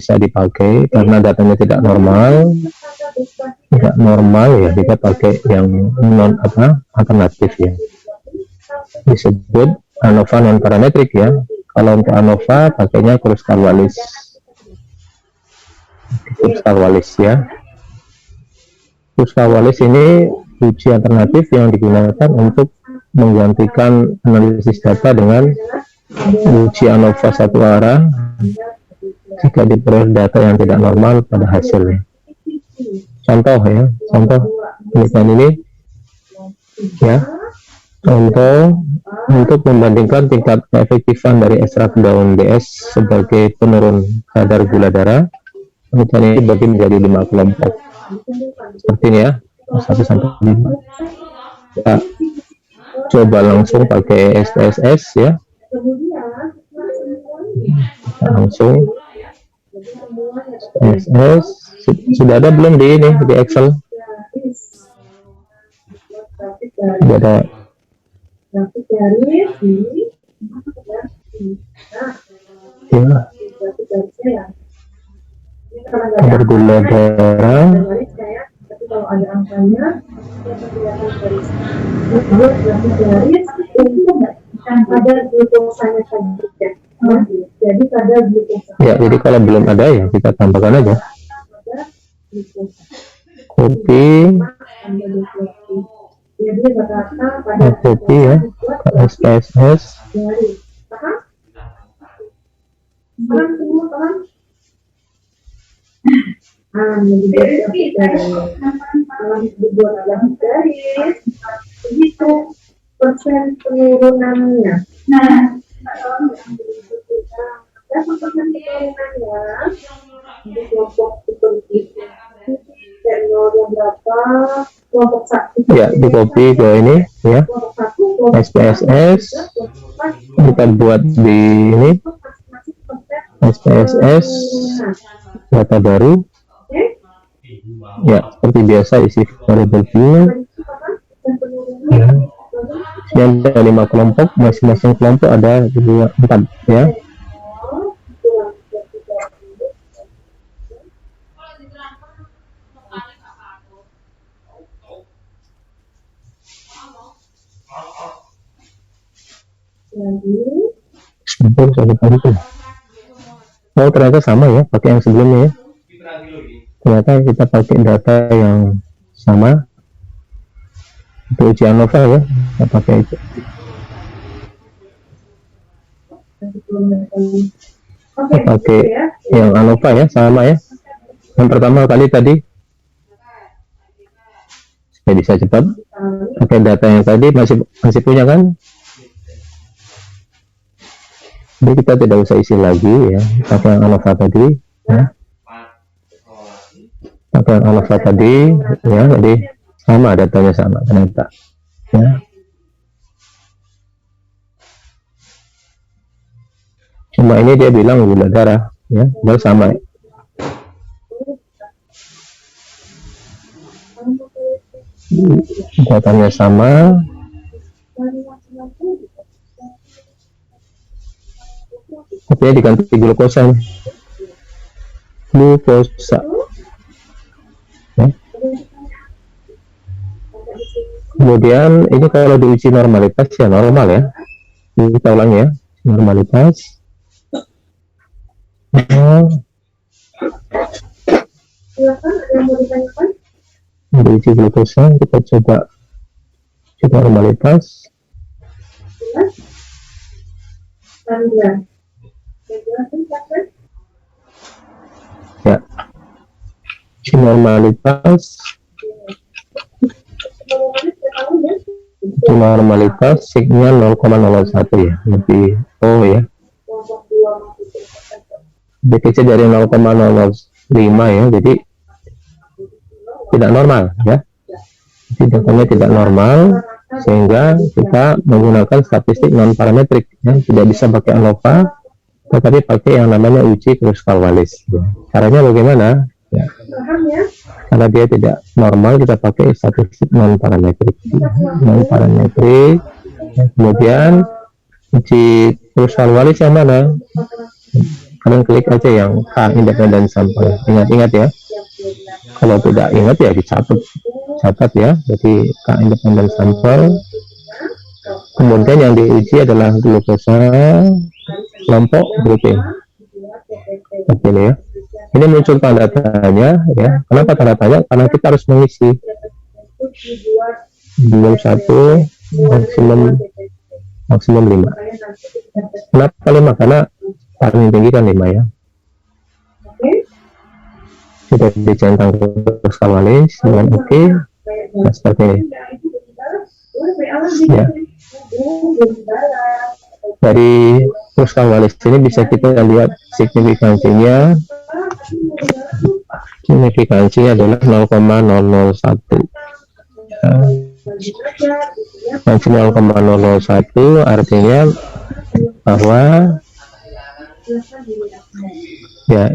bisa dipakai karena datanya tidak normal ya, kita pakai yang alternatif ya, disebut ANOVA non parametrik ya. Kalau untuk ANOVA pakainya Kruskal-Wallis ya. Kruskal-Wallis ini uji alternatif yang digunakan untuk menggantikan analisis data dengan uji ANOVA satu arah jika diperoleh data yang tidak normal pada hasilnya. Contoh penelitian ini ya, untuk membandingkan tingkat keefektifan dari ekstrak daun DS sebagai penurun kadar gula darah. Penelitian ini dibagi menjadi 5 kelompok seperti ini ya, 1 sampai 5. Kita coba langsung pakai SPSS ya, langsung SPSS. Sudah ada belum di Excel? Sudah ada. Ya. Kadar gula darah. Ya, jadi kalau belum ada ya kita tambahkan aja. Kopi ya, SPSS. Begitu persen penurunannya. Nah, di kelompok seperti ya, di copy ke ini ya, SPSS kita buat di ini SPSS data baru ya, seperti biasa isi variable view ya. Yang ada 5 kelompok, masing-masing kelompok ada 4 ya. Oh, ternyata sama ya, pakai yang sebelumnya ya. Ternyata kita pakai data yang sama untuk uji ANOVA ya, kita pakai itu. Kita pakai yang ANOVA ya, sama ya. Yang pertama kali tadi supaya bisa cepat, pakai data yang tadi masih punya kan. Jadi kita tidak usah isi lagi ya, pakai yang ANOVA tadi ya. Pakai yang ANOVA tadi ya, jadi sama, datanya sama ternyata ya. Cuma ini dia bilang gula darah ya, bersama datanya sama. Tapi diganti glukosa ya. Kemudian ini kalau diuji normalitas ya normal ya. Kita ulangi ya, normalitas. Diuji glukosa, kita coba normalitas. Ya, normalitas. Normalitas signya 0,01 ya, lebih ya, lebih kecil dari 0,005 ya, jadi tidak normal ya, jadi datanya tidak normal, sehingga kita menggunakan statistik non parametrik ya, tidak bisa pakai ANOVA tetapi pakai yang namanya uji Kruskal-Wallis ya. Caranya bagaimana ya? Karena dia tidak normal, kita pakai statistik non parametrik ya. Kemudian uji Kruskal-Wallis yang mana? kalian klik aja yang K independent sample. Ingat-ingat ya, kalau tidak ingat ya catat ya. Jadi K independent sample. Kemudian yang diuji adalah glukosa kelompok grouping. Seperti ini ya. Ini muncul tanda tanya ya. Kenapa tanda tanya? Karena kita harus mengisi minimum 1, maksimum 5. Kenapa 5? Karena paling tinggi kan 5 ya. Sudah dicentang ke Kawalis dengan oke. Nah, seperti ini ya. Dari kursus Kawalis ini bisa kita lihat signifikansinya adalah 0,001. Masih 0,001 artinya bahwa ya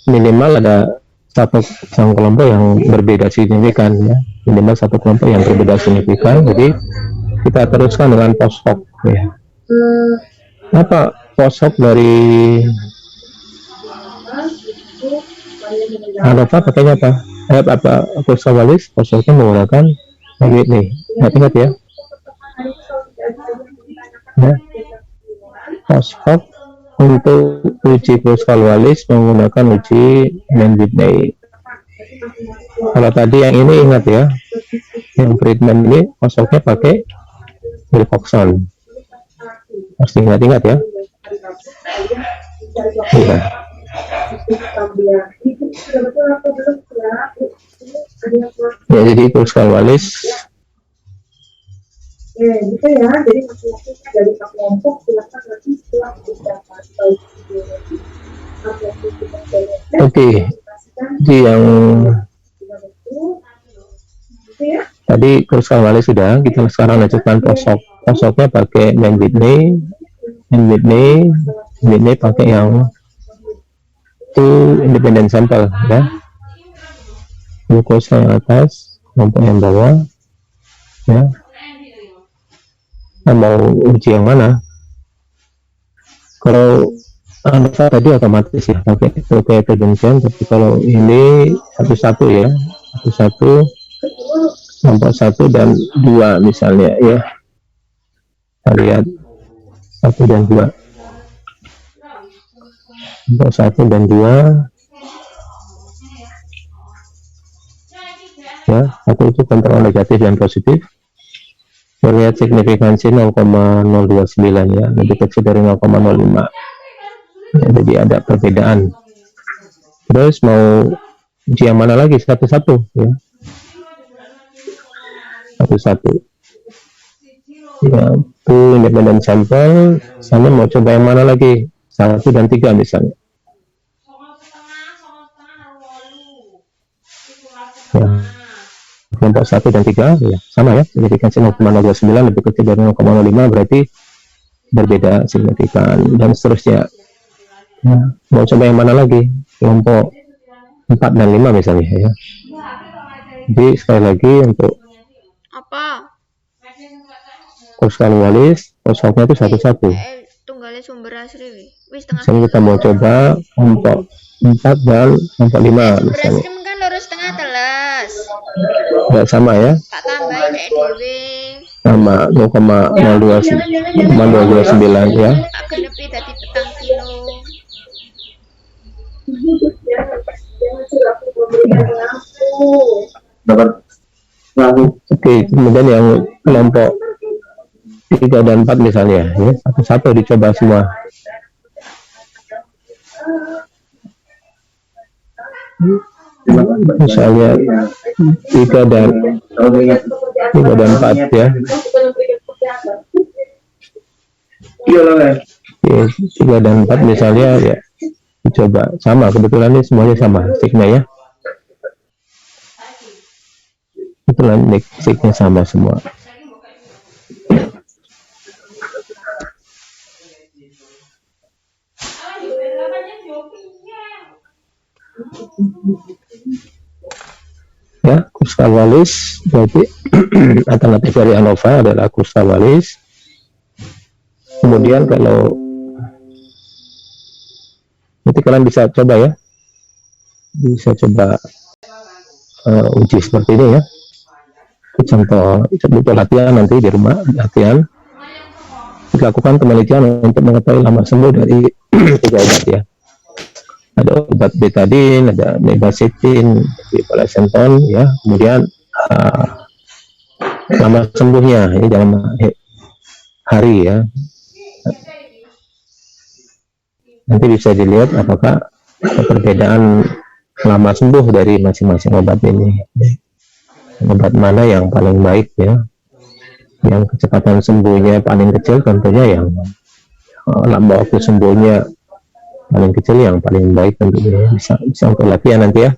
minimal ada satu kelompok yang berbeda signifikan ya, minimal satu kelompok yang berbeda signifikan. Jadi kita teruskan dengan post hoc ya. Apa post hoc dari apa pakainya apa? Apa kursus Kawalis post hocnya menggunakan ini. Ingat ya. Ya. Post hoc untuk uji kursus Kawalis menggunakan uji Mann-Whitney. Kalau tadi yang ini ingat ya, yang Friedman ini post hocnya pakai Wilcoxon. Harus ingat-ingat ya. Ya. Ya, jadi kursus Kawalis gitu ya, jadi masing-masing dari kelompok silakan nanti setelah didapat oke. Jadi yang tadi kursus Kawalis sudah, kita sekarang lanjutkan post hoc. Post hocnya pakai Mann-Whitney pakai yang itu independent sample ya. Glukosa yang atas, kelompok yang bawah ya. Nah, mau uji yang mana? Kalau ANOVA tadi otomatis ya pakai intervention, tapi kalau ini satu-satu ya, satu-satu kelompok 1 dan 2 misalnya ya. Kita lihat 1 dan 2, kelompok 1 dan 2 ya. Satu itu kontrol negatif dan positif. Melihat signifikansi 0,029 ya, lebih kecil dari 0,05 ya, jadi ada perbedaan. Terus mau uji yang mana lagi? Satu-satu ya, satu-satu ya. Itu independent sample. Sama mau coba yang mana lagi? 1 dan 3 misalnya ya. Kelompok 1 dan 3 ya, sama ya, signifikansi 0,029 lebih kecil dari 0,05 berarti berbeda signifikan, dan seterusnya ya. Mau coba yang mana lagi? Kelompok 4 dan 5 misalnya ya. Jadi sekali lagi untuk apa kursus Kawalis post hocnya itu satu-satu. Tunggalnya sumber asli wis tengah. Misalnya kita mau coba kelompok 4 dan kelompok 5 misalnya. Beras kan lurus tengah telas. Ya, sama ya. Tak tambahin dewe. Sama 0,029 ya. Tak genepi tadi petang kilo. Oke, kemudian yang kelompok 3 dan 4 misalnya ya, satu-satu dicoba semua. Misalnya 3 dan 4 ya. Oke, 3 dan 4 misalnya ya, dicoba sama, kebetulan ini semuanya sama sigma ya. Kebetulan sigma sama semua. Ya, kursus Kawalis berarti alternatif dari ANOVA adalah kursus Kawalis. Kemudian kalau Nanti kalian bisa coba ya, bisa coba uji seperti ini ya. Contoh latihan nanti di rumah, latihan dilakukan penelitian untuk mengetahui lama sembuh dari 3 obat ya. Ada obat betadine, ada mebacetin, palasenton ya. Kemudian lama sembuhnya ini dalam hari ya. Nanti bisa dilihat apakah ada perbedaan lama sembuh dari masing-masing obat ini. Obat mana yang paling baik ya, yang kecepatan sembuhnya paling kecil tentunya yang lama waktu sembuhnya paling kecil yang paling baik tentunya. Bisa untuk latihan nanti ya.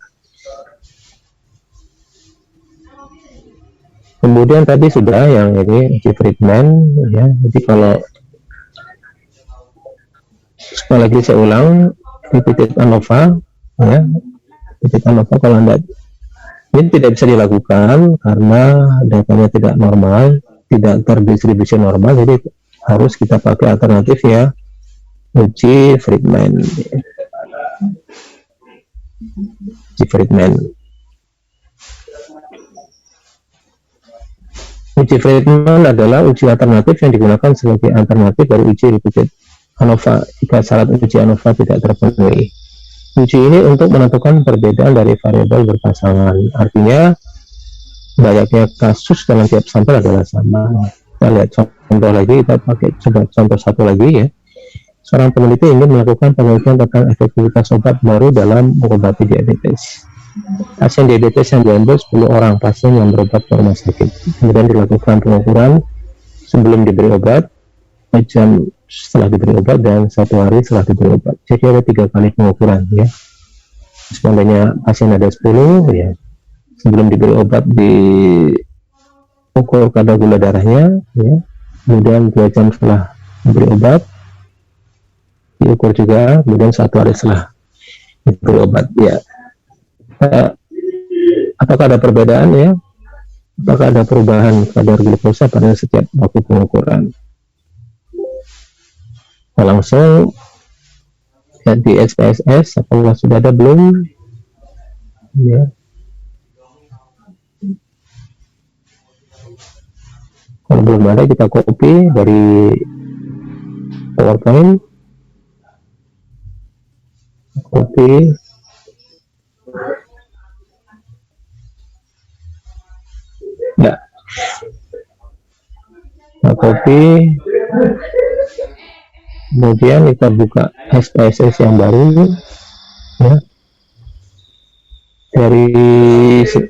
Kemudian tadi sudah yang ini uji treatment ya. Jadi kalau sekali lagi saya ulang, repeated ANOVA ya, repeated ANOVA kalau Anda ini tidak bisa dilakukan karena datanya tidak normal, tidak terdistribusi normal, jadi harus kita pakai alternatif ya, uji Friedman. Uji Friedman. Uji Friedman adalah uji alternatif yang digunakan sebagai alternatif dari uji repeated ANOVA jika syarat uji ANOVA tidak terpenuhi. Uji ini untuk menentukan perbedaan dari variabel berpasangan. Artinya banyaknya kasus dalam tiap sampel adalah sama. Kita lihat contoh lagi, kita pakai coba contoh satu lagi ya. Seorang peneliti ingin melakukan penelitian tentang efektivitas obat baru dalam mengobati diabetes. Pasien diabetes yang diambil 10 orang pasien yang berobat ke rumah sakit. Kemudian dilakukan pengukuran sebelum diberi obat, jam setelah diberi obat, dan 1 hari setelah diberi obat. Jadi ada 3 kali pengukuran ya. Sebenarnya pasien ada 10 ya. Sebelum diberi obat diukur kadar gula darahnya ya. Kemudian 2 jam setelah diberi obat diukur juga, kemudian 1 hari setelah diberi obat ya. Apakah ada perbedaan ya? Apakah ada perubahan kadar glukosa pada setiap waktu pengukuran? Langsung lihat di SPSS apakah sudah ada belum ya. Kalau belum ada kita copy dari PowerPoint, copy ya, nah, copy. Kemudian kita buka SPSS yang baru ya. Dari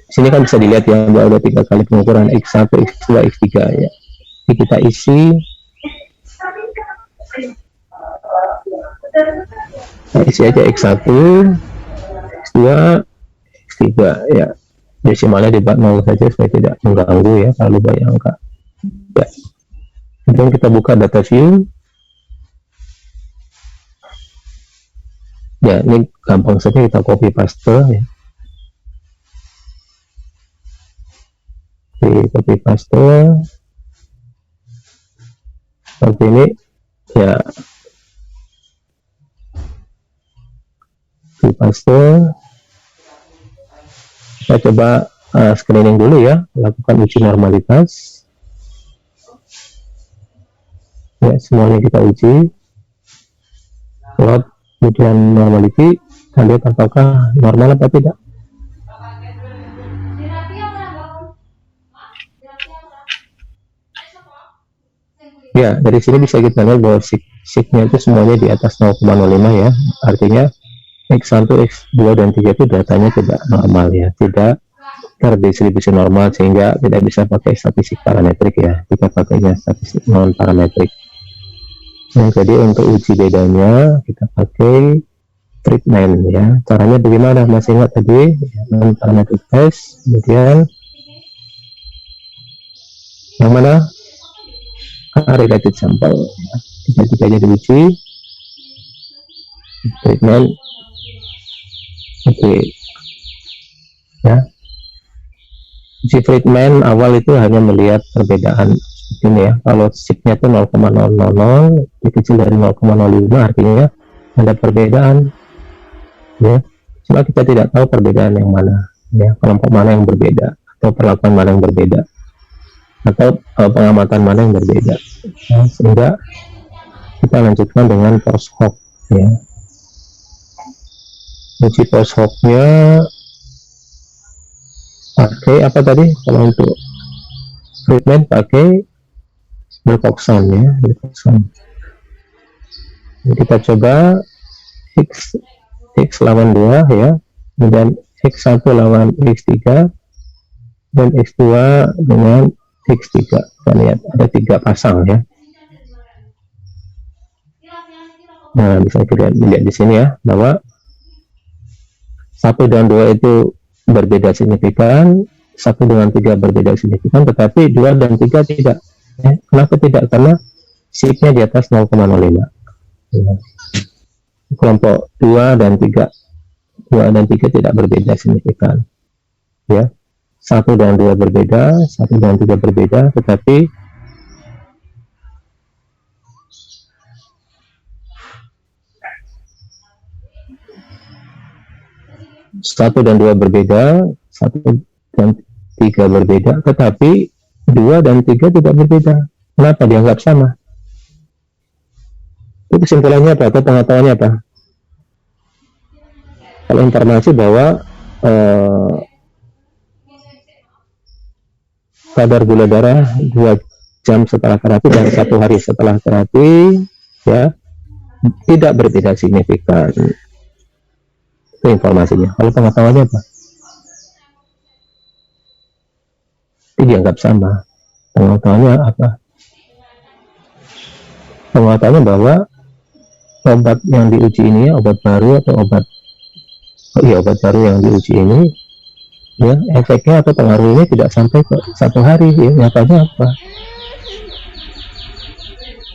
sini kan bisa dilihat ya, ada 3 kali pengukuran X1, X2, X3 ya. Jadi kita isi aja X1, X2, X3 ya. Desimalnya dibuat 0 saja supaya tidak mengganggu ya kalau banyak angka ya. Kemudian kita buka data view ya. Ini gampang saja, kita copy paste ya. Copy paste seperti ini ya. Copy paste. Kita coba screening dulu ya, lakukan uji normalitas ya. Semuanya kita uji, plot, kemudian normality, kita lihat apakah normal atau tidak. Ya, dari sini bisa kita lihat bahwa signya itu semuanya di atas 0,05 ya. Artinya X1, X2, dan 3 itu datanya tidak normal ya, tidak terdistribusi normal, sehingga tidak bisa pakai statistik parametrik ya. Kita pakainya statistik non parametrik. Yang jadi untuk uji bedanya kita pakai treatment ya. Caranya bagaimana? Masih ingat tadi non parametric test. Kemudian yang mana? Related sample ya. Tiga-tiganya diuji. Treatment oke ya. Uji treatment awal itu hanya melihat perbedaan ini ya. Kalau signya itu 0,000 lebih kecil dari 0,05, artinya ada perbedaan ya. Cuma kita tidak tahu perbedaan yang mana, ya, kelompok mana yang berbeda, atau perlakuan mana yang berbeda, atau pengamatan mana yang berbeda, ya, sehingga kita lanjutkan dengan post hoc, ya. Uji post hoc-nya pakai apa tadi? Kalau untuk treatment pakai Wilcoxon, ya, Wilcoxon. Jadi kita coba X lawan 2, ya, kemudian X1 lawan X3 dan X2 dengan X3. Kita lihat ada 3 pasang, ya. Nah, bisa kita lihat di sini, ya, bahwa 1 dan 2 itu berbeda signifikan, 1 dengan 3 berbeda signifikan, tetapi 2 dan 3 tidak. Ya. Kenapa tidak? Karena signya di atas 0,05. Ya. Kelompok 2 dan 3 tidak berbeda signifikan, ya. 1 dan 2 berbeda, 1 dan 3 berbeda, tetapi 1 dan 2 berbeda, 1 dan 3 berbeda, tetapi 2 dan 3 tidak berbeda. Kenapa dianggap sama? Itu kesimpulannya apa? Atau pengetahuannya apa? Kalau informasi bahwa kadar gula darah 2 jam setelah terapi dan 1 hari setelah terapi, ya, tidak berbeda signifikan. Itu informasinya. Kalau pengetahuannya apa? Itu dianggap sama. Pengetahuannya apa? Pengetahuannya bahwa obat yang diuji ini, obat baru atau obat baru yang diuji ini, ya, efeknya atau pengaruh ini tidak sampai ke 1 hari, ya. Nyatanya apa?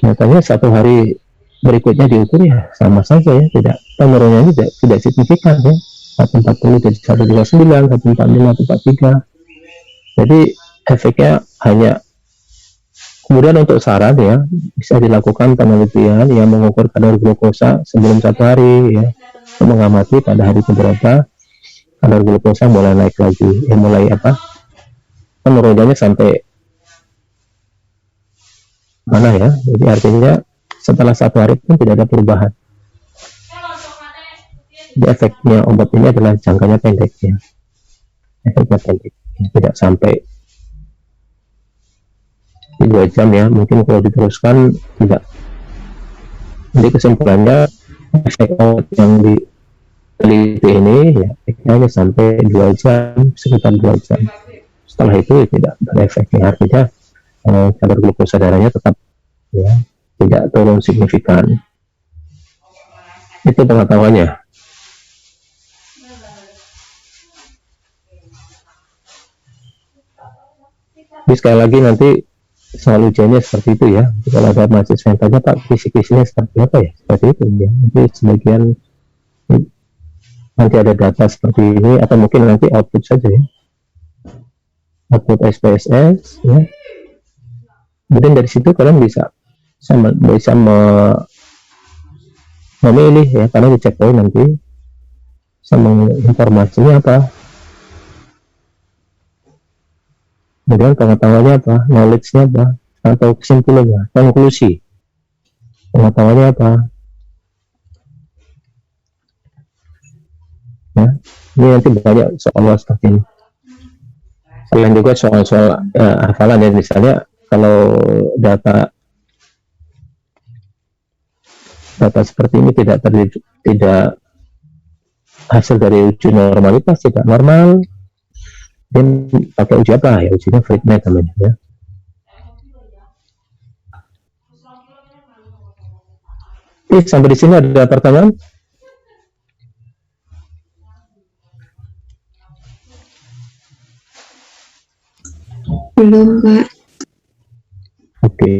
Nyatanya 1 hari berikutnya diukur, ya, sama saja, ya, tidak, penurunannya tidak signifikan, ya. 140 jadi 129, 145, 143. Jadi efeknya hanya. Kemudian untuk saran, ya, bisa dilakukan penelitian yang mengukur kadar glukosa sebelum 1 hari, ya, untuk mengamati pada hari keberapa kadar glukosa mulai naik lagi, ya, mulai apa, penurunannya sampai mana, ya. Jadi artinya setelah 1 hari pun tidak ada perubahan. Jadi efeknya obat ini adalah jangkanya pendek, ya. Efeknya pendek, ya, tidak sampai 2 jam, ya. Mungkin kalau diteruskan tidak. Jadi kesimpulannya efek obat yang diteliti ini, ya, efeknya hanya sampai 2 jam, sekitar 2 jam. Setelah itu, ya, tidak berefek, ya. Artinya kadar glukosa darahnya tetap, ya, tidak turun signifikan. Itu pengetahuannya. Jadi sekali lagi nanti soal ujiannya seperti itu, ya. Kalau ada mahasiswa yang tanya, Pak, kisi-kisinya seperti apa, ya? Seperti itu, ya. Nanti sebagian nanti ada data seperti ini, atau mungkin nanti output saja, ya. Output SPSS, ya. Kemudian dari situ kalian bisa memilih, ya, karena di checkpoint nanti sama informasinya apa, kemudian pengetahuannya apa, knowledge-nya apa, atau kesimpulannya, konklusi, pengetahuannya apa, ya. Ini nanti banyak soal seperti ini. Selain juga soal-soal hafalan, ya, misalnya kalau data seperti ini tidak hasil dari uji normalitas, tidak normal, dan pakai uji apa, ya, ujinya Friedman namanya, ya. Oke, sampai di sini ada pertanyaan? Belum, Pak. Oke.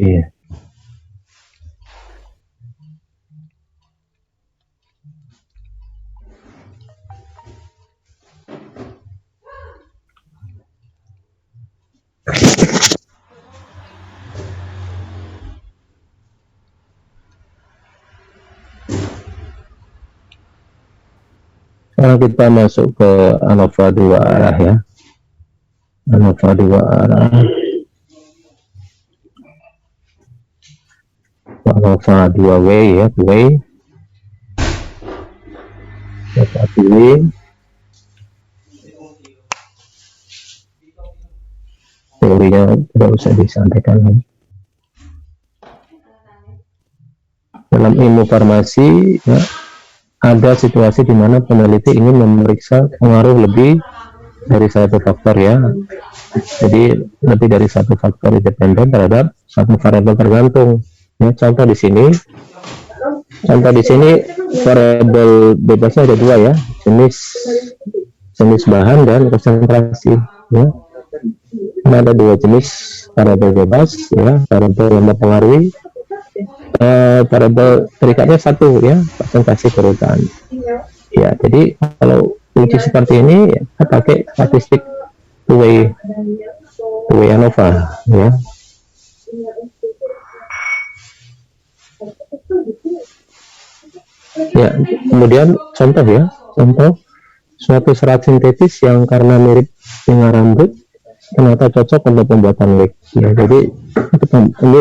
Sekarang kita masuk ke ANOVA 2 arah ya. ANOVA 2 arah. ANOVA 2 way ya, 2 way. Kita pilih. Teorinya tidak usah disampaikan. Dalam ilmu farmasi ya, ada situasi di mana peneliti ingin memeriksa pengaruh lebih dari satu faktor ya. Jadi lebih dari satu faktor independen terhadap satu variabel tergantung. Ya, contoh di sini variabel bebasnya ada dua ya, jenis bahan dan konsentrasi. Ya. Ini ada dua jenis variabel bebas ya, variabel yang mempengaruhi variabel terikatnya satu ya, konsentrasi kerutan. Ya, jadi kalau uji seperti ini ya, kita pakai statistik two-way ANOVA ya. Ya, kemudian contoh suatu serat sintetis yang karena mirip dengan rambut ternyata cocok untuk pembuatan wig ya. Jadi ini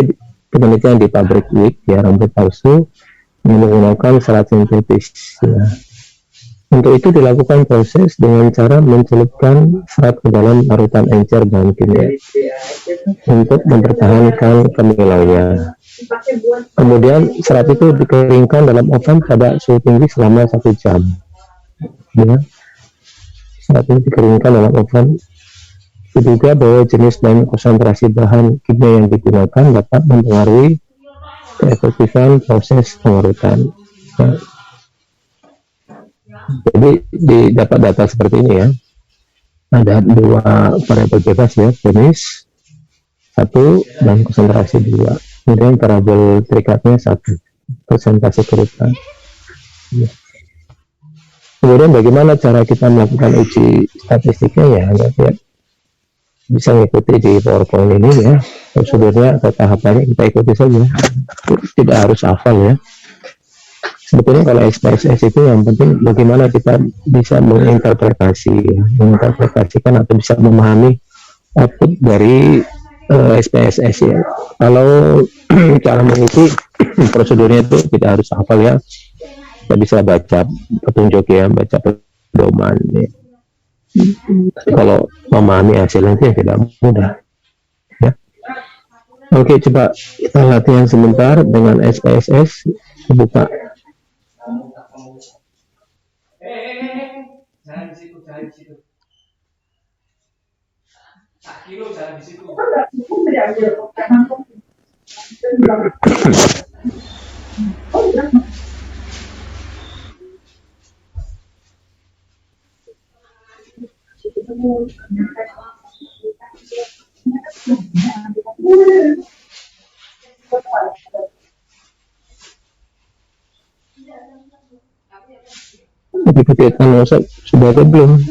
penelitian di pabrik wig ya, rambut palsu yang menggunakan serat sintetis ya. Untuk itu dilakukan proses dengan cara mencelupkan serat ke dalam larutan encer bahan kimia untuk mempertahankan kemilauannya. Kemudian serat itu dikeringkan dalam oven pada suhu tinggi selama 1 jam ya. Serat itu dikeringkan dalam oven. Diduga bahwa jenis dan konsentrasi bahan kimia yang digunakan dapat mempengaruhi keefektifan proses pengarutan. Nah, jadi didapat data seperti ini ya. Ada dua variabel bebas ya, jenis 1 dan konsentrasi 2. Kemudian variabel terikatnya 1, konsentrasi kerutan. Ya. Kemudian bagaimana cara kita melakukan uji statistiknya ya, ya bisa mengikuti di PowerPoint ini ya, prosedurnya atau tahapannya kita ikuti saja, tidak harus hafal ya. Sebetulnya kalau SPSS itu yang penting bagaimana kita bisa menginterpretasikan atau bisa memahami output dari SPSS ya. Kalau cara mengikuti prosedurnya itu tidak harus hafal ya, kita bisa baca petunjuk ya, baca pedoman ya. Kalau memahami hasilnya itu tidak mudah ya. Oke, coba kita latihan sebentar dengan SPSS. Buka jangan di situ. Tak kilo jangan di situ. Dipikirkan sudah ada belum?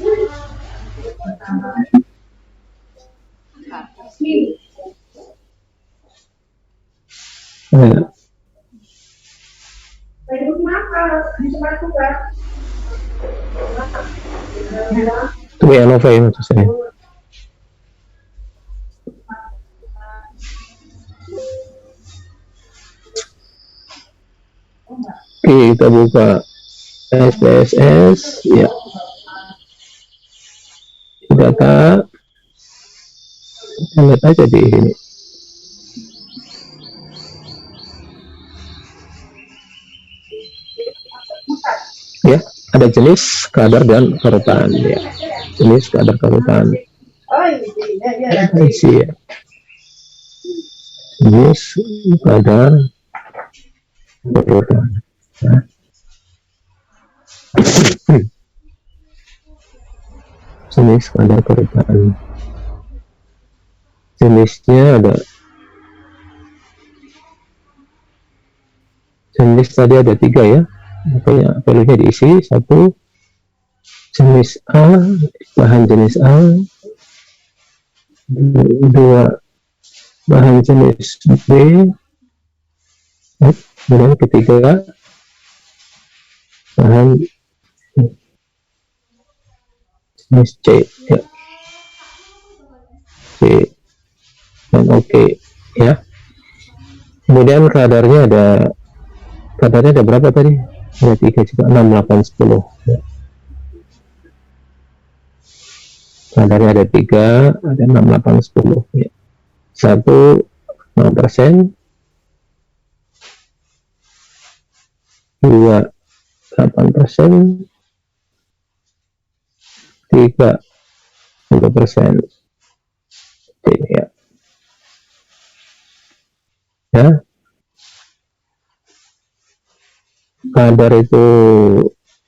Itu ya ANOVA ya maksud saya. Oke, kita buka SPSS ya. Data kita lihat aja di sini. Ya, ada jenis, kadar dan kerutan ya. Jenis, kadar, kerutan. Isi ya. Jenis, kadar, kerutan. Ya. Jenis, kadar, kerutan. Jenisnya ada. Jenis tadi ada 3 ya. Makanya value-nya diisi 1 jenis A, bahan jenis A, 2 bahan jenis B, kemudian ketiga bahan jenis C ya, C dan oke ya. Kemudian kadarnya ada berapa tadi? Ada 3 juga, 6, 8, 10 ya. Kadarnya ada 3, ada 6, 8, 10 ya. 1 0%, 2 8%, 3 10% ya. Ya, kadar itu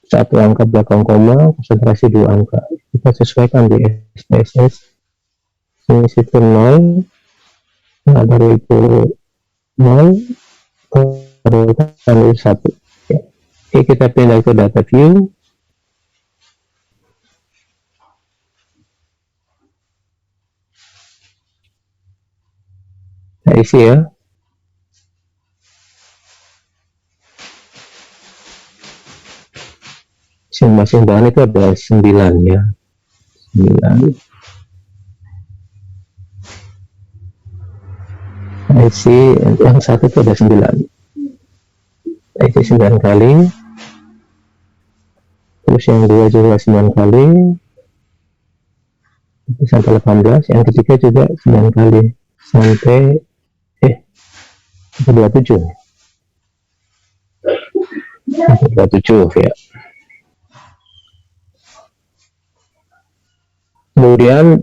1 angka belakang koma, konsentrasi 2 angka. Kita sesuaikan di SPSS. Ini situ 0, kadar itu 0, kadar itu 1 ya. Oke, kita pindah ke data view. Kita isi ya. Masing-masing bahan itu ada 9 ya, 9. Isi yang satu itu ada 9. Isi 9 kali, terus yang 2 juga 9 kali, sampai 18. Yang ketiga juga 9 kali sampai 27 ya. Kemudian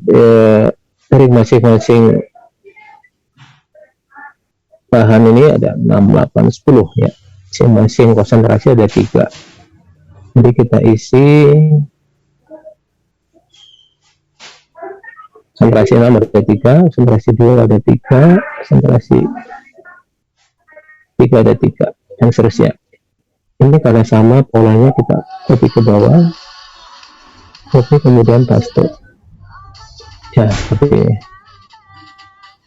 dari masing-masing bahan ini ada 6, 8, 10 ya. Masing-masing konsentrasi ada 3. Jadi kita isi konsentrasi 6 ada 3, konsentrasi 2 ada 3, konsentrasi 3 ada 3, dan seterusnya. Ini karena sama polanya, kita copy ke bawah, copy kemudian paste ya, seperti ini.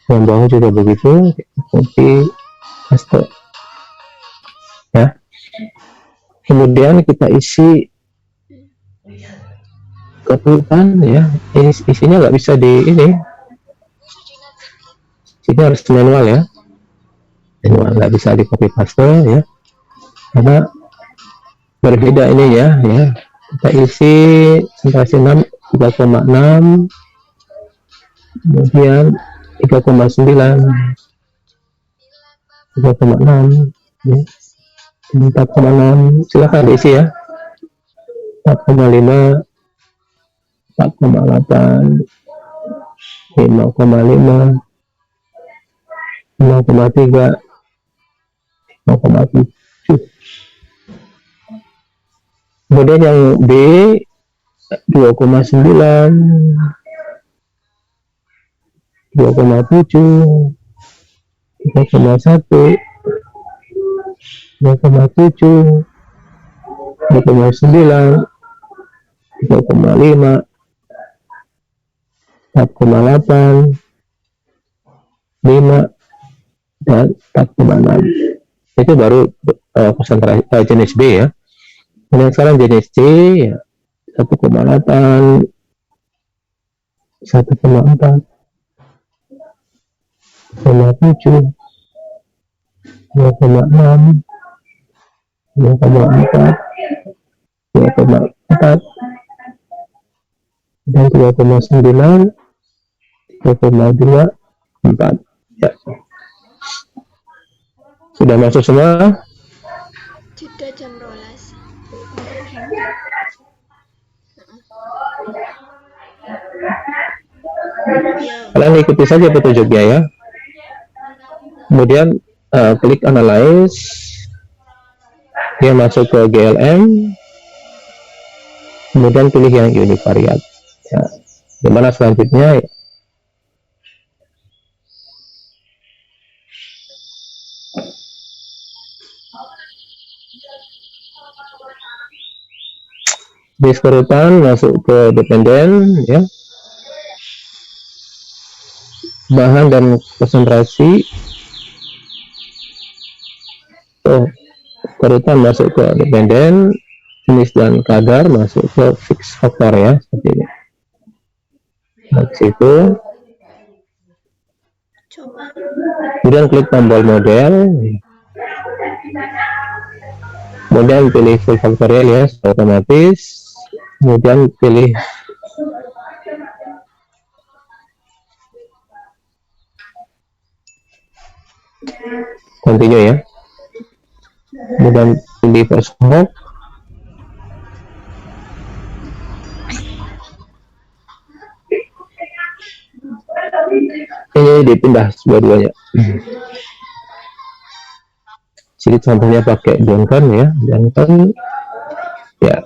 Yang bawah juga begitu, copy paste ya. Kemudian kita isi keturutan ya. Ini isinya nggak bisa di ini, isinya harus manual ya, manual, nggak bisa di copy paste ya, karena berbeda ini ya. Kita isi konsentrasi 6 3,6, kemudian 3,9, 3,6 ya, 4,6, silakan diisi ya. 4,5, 4,8, 5,5, 5,3, 5,7. Kemudian yang B 2,9, 2,7, 3,1, 2,7, 2,9, 3,5, 4,8, 5, dan 4,6. Itu baru konsentrasi jenis B ya. Kemudian sekarang jenis C ya, 1,8, 1,4, 1,7, 2,6, 2,4, 2,4, dan 3,9, 3,2, 4 ya. Sudah masuk semua? Sudah jam 12. Kalian ikuti saja petunjuknya ya. Kemudian klik analyze, dia masuk ke GLM, kemudian pilih yang univariate ya. Gimana selanjutnya ya? Diskorutan masuk ke dependen ya, bahan dan konsentrasi. Korutan masuk ke dependen, jenis dan kadar masuk ke fix faktor ya, seperti ini. Nah, ke situ. Coba. Kemudian klik tombol model. Kemudian pilih full factorial ya, otomatis. Kemudian pilih continue ya. Kemudian pilih first mode. Ini dipindah dua-duanya. Jadi contohnya pakai Johnson ya, Johnson ya,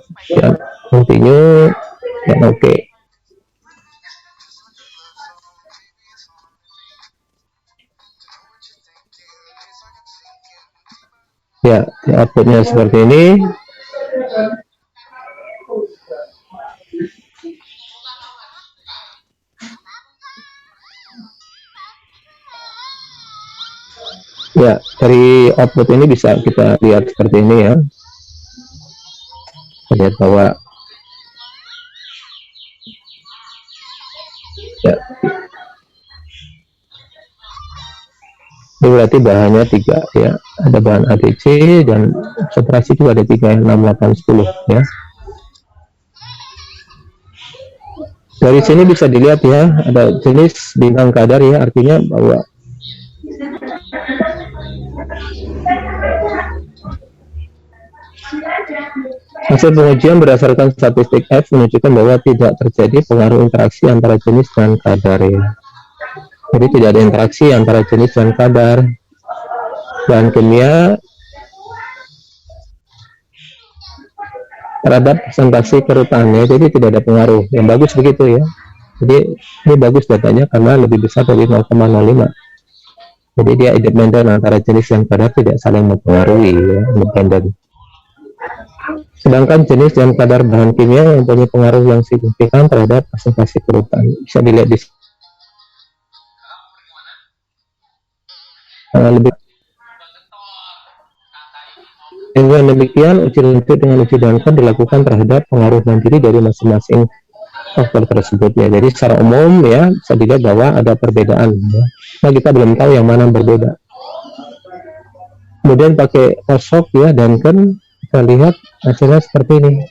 continue dan oke. Ya, outputnya seperti ini. Ya, dari output ini bisa kita lihat seperti ini ya. Lihat bahwa ya, ini berarti bahannya 3 ya. Ada bahan ADC dan saturasi itu ada 3, 6, 8, 10 ya. Dari sini bisa dilihat ya, ada jenis bintang kadar ya, artinya bahwa hasil pengujian berdasarkan statistik F menunjukkan bahwa tidak terjadi pengaruh interaksi antara jenis dan kadar ya. Jadi tidak ada interaksi antara jenis dan kadar. Bahan kimia terhadap presentasi kerutannya, jadi tidak ada pengaruh. Yang bagus begitu ya. Jadi ini bagus datanya karena lebih besar dari 0,05. Jadi dia independen antara jenis dan kadar, tidak saling mempengaruhi ya, independen. Sedangkan jenis dan kadar bahan kimia yang punya pengaruh yang signifikan terhadap presentasi kerutan. Bisa dilihat di lebih. Dengan demikian, uji lanjut dengan uji Duncan dilakukan terhadap pengaruh mandiri dari masing-masing faktor tersebut ya. Jadi secara umum ya bisa dilihat bahwa ada perbedaan ya. Nah, kita belum tahu yang mana yang berbeda. Kemudian pakai Forshock ya, Duncan, kita lihat hasilnya seperti ini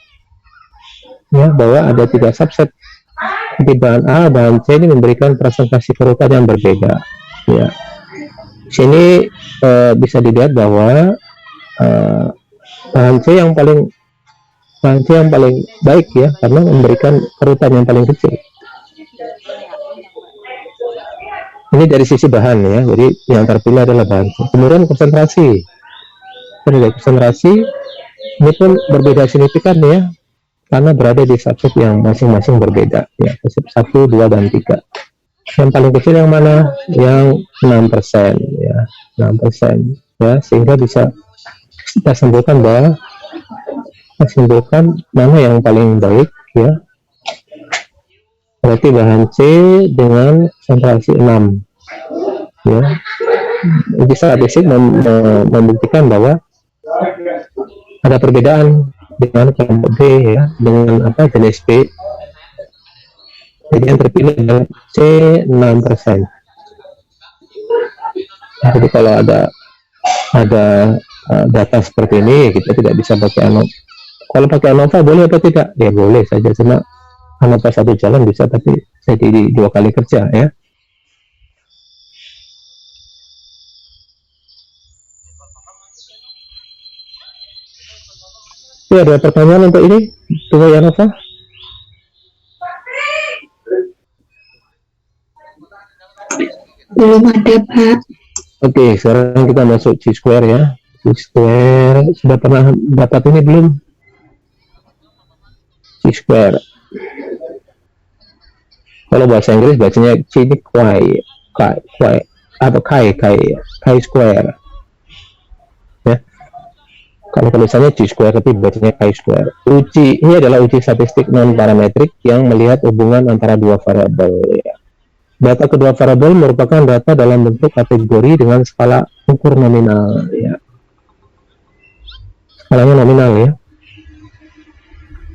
ya, bahwa ada 3 subset. Di bahan A, bahan C ini memberikan presentasi kerutan yang berbeda ya. Sini bisa dilihat bahwa bahan C yang paling baik ya, karena memberikan kerutan yang paling kecil. Ini dari sisi bahan ya, jadi yang terpilih adalah bahan C. Kemudian konsentrasi, ini pun berbeda signifikan ya, karena berada di subset yang masing-masing berbeda ya, subset 1, 2, dan 3. Yang paling kecil yang mana? Yang 6% ya, 6% ya, sehingga bisa kita simpulkan mana yang paling baik ya. Berarti bahan C dengan konsentrasi 6 ya. Uji statistik membuktikan bahwa ada perbedaan dengan kelompok B ya, dengan jenis B. Jadi yang terpilih adalah C 6%. Jadi kalau ada data seperti ini, kita tidak bisa pakai ANOVA. Kalau pakai ANOVA boleh apa tidak? Ya boleh saja, cuma ANOVA satu jalan bisa, tapi jadi 2 kali kerja ya. Ya, ada pertanyaan untuk ini? Tunggu ya, ANOVA. Belum ada, Pak. Oke, sekarang kita masuk C-square ya. C-square, sudah pernah dapat ini belum? C-square. Kalau bahasa Inggris bacanya C ini chi square. Ya. Kalau tulisannya C-square, tapi bacanya chi square. Uji ini adalah uji statistik non parametrik yang melihat hubungan antara 2 variabel ya. Data kedua variabel merupakan data dalam bentuk kategori dengan skala ukur nominal ya. Skalanya nominal ya.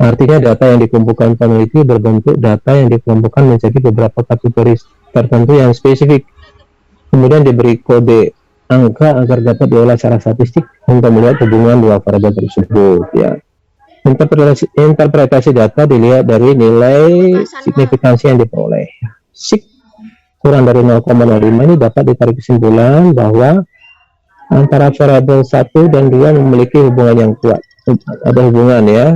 Artinya data yang dikumpulkan peneliti berbentuk data yang dikelompokkan menjadi beberapa kategori tertentu yang spesifik. Kemudian diberi kode angka agar dapat diolah secara statistik untuk melihat hubungan dua variabel tersebut. Ya. Interpretasi data dilihat dari nilai signifikansi yang diperoleh. Sig kurang dari 0,05 ini dapat ditarik kesimpulan bahwa antara variabel 1 dan 2 memiliki hubungan yang kuat. Ada hubungan ya.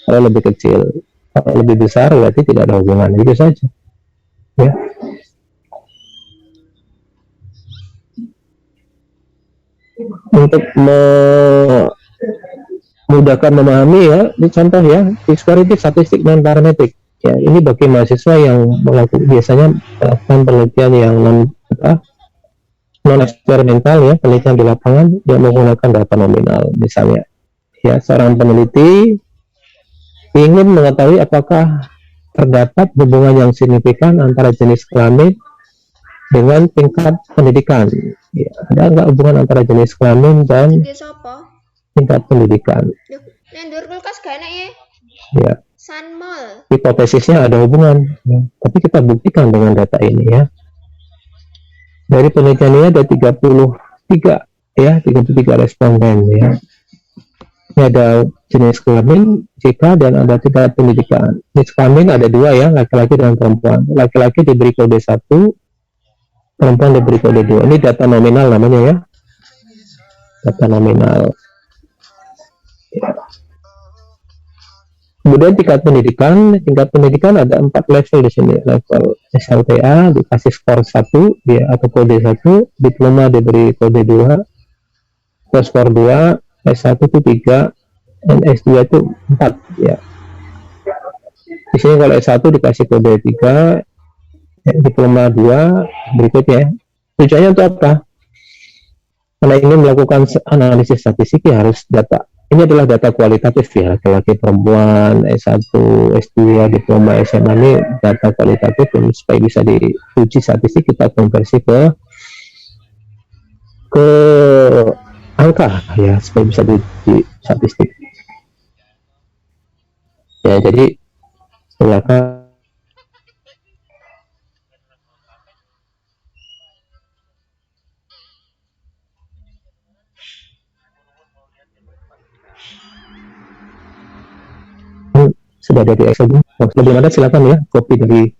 Kalau lebih kecil, kalau lebih besar berarti tidak ada hubungan. Itu saja. Ya. Untuk memudahkan memahami ya, ini contoh ya, diskriminatif statistik non parametrik. Ya, ini bagi mahasiswa yang biasanya melakukan penelitian yang non eksperimental ya, penelitian di lapangan yang menggunakan data nominal misalnya. Ya, seorang peneliti ingin mengetahui apakah terdapat hubungan yang signifikan antara jenis kelamin dengan tingkat pendidikan. Ya, ada nggak hubungan antara jenis kelamin dan tingkat pendidikan? Nendur kulkas gak enak ya? Ya. Sanmol. Hipotesisnya ada hubungan, ya. Tapi kita buktikan dengan data ini ya. Dari penelitian ini ada 33 ya, 33 responden ya. Ini ada jenis kelamin JK dan ada tingkat pendidikan. Jenis kelamin ada dua ya, laki-laki dan perempuan. Laki-laki diberi kode 1, perempuan diberi kode 2. Ini data nominal namanya ya. Data nominal. Ya. Kemudian tingkat pendidikan ada 4 level di sini. Level SLTA dikasih skor 1 ya, atau kode 1, diploma diberi kode 2, skor 2, S1 itu 3, dan S2 itu 4 ya. Di sini kalau S1 dikasih kode 3, diploma 2 berikutnya. Tujuannya untuk apa? Karena ingin melakukan analisis statistik ya harus data. Ini adalah data kualitatif ya, laki-laki perempuan, S1, S2, diploma, SMA ini data kualitatif supaya bisa diuji statistik kita konversi ke angka ya supaya bisa diuji statistik. Ya jadi silakan. Sudah ada di Excel. Sebelum ada silakan ya copy dari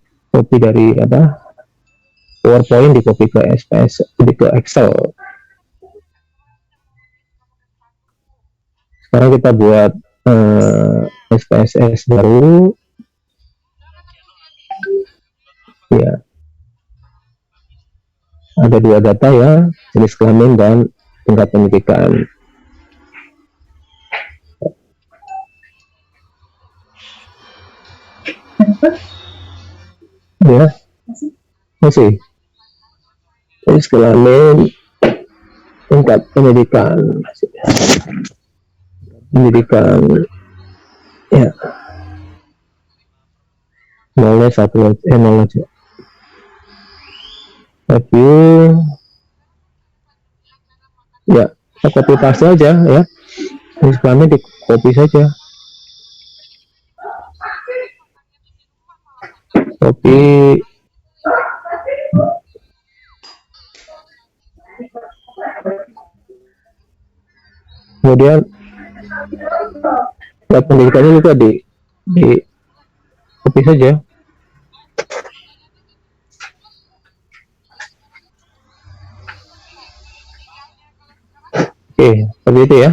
PowerPoint di copy ke SPS ke Excel. Sekarang kita buat SPSS baru ya. Ada dua data ya, jenis kelamin dan tingkat pendidikan. Ya, masih jenis kelamin, tingkat pendidikan ya, nolnya 1 0 aja. Review ya, kita copy paste aja ya, jenis kelamin di copy saja, copy. Kemudian ya, pendidikannya juga di copy saja. Oke, seperti itu ya.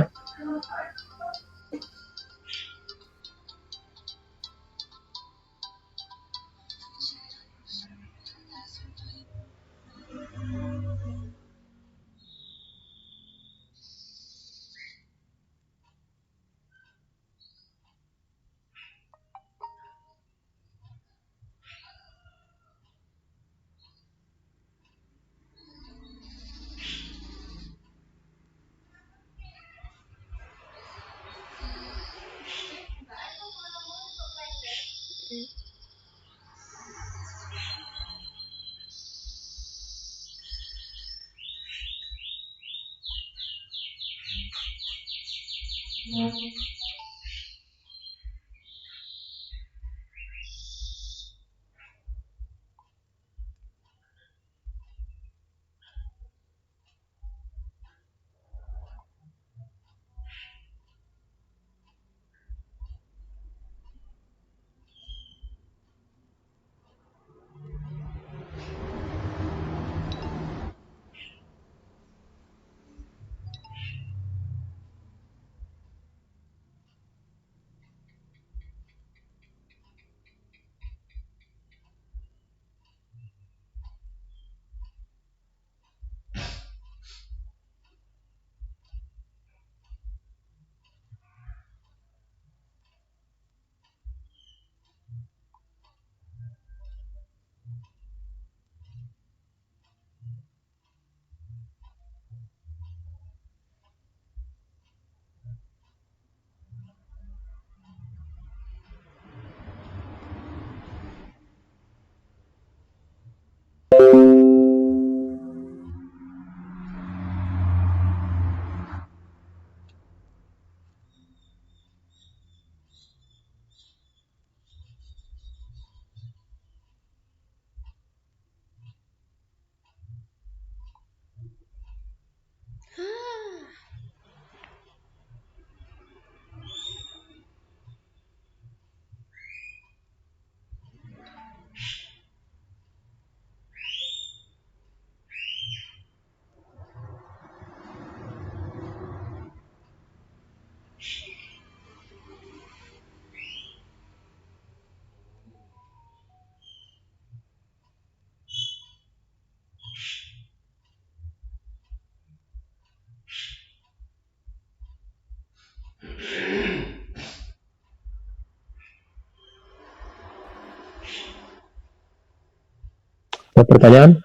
Ada pertanyaan?